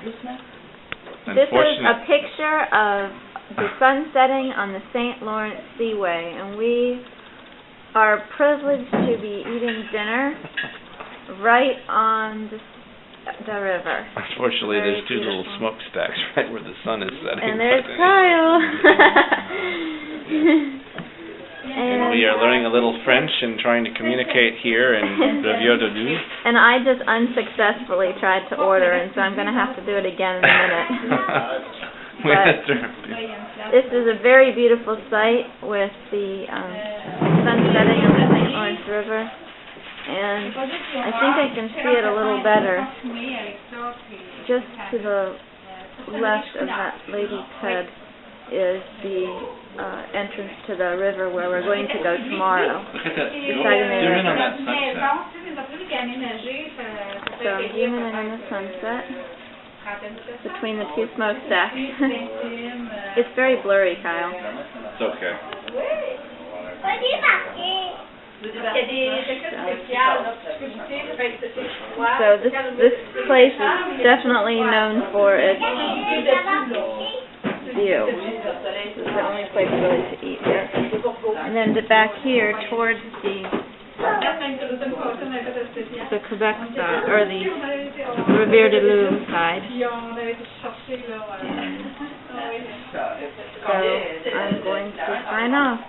This is a picture of the sun setting on the St. Lawrence Seaway, and we are privileged to be eating dinner right on the river. Unfortunately, there's two little smokestacks right where the sun is setting. And there's Kyle. And we are learning a little French and trying to communicate here in Riviere du Loup. And I just unsuccessfully tried to order, and so I'm going to have to do it again in a minute. This is a very beautiful sight with the sun setting on the St. Lawrence River. And I think I can see it a little better just to the left of that lady's head is the entrance to the river where we're going to go tomorrow. Look at that. Zoom in on that sunset. So I'm zooming in on the sunset between the two smokestacks. It's very blurry, Kyle. It's okay. So this place is definitely known for its view. This is the only place really to eat here. And then back here towards the Quebec side, or the Riviere du Loup side. So I'm going to sign off.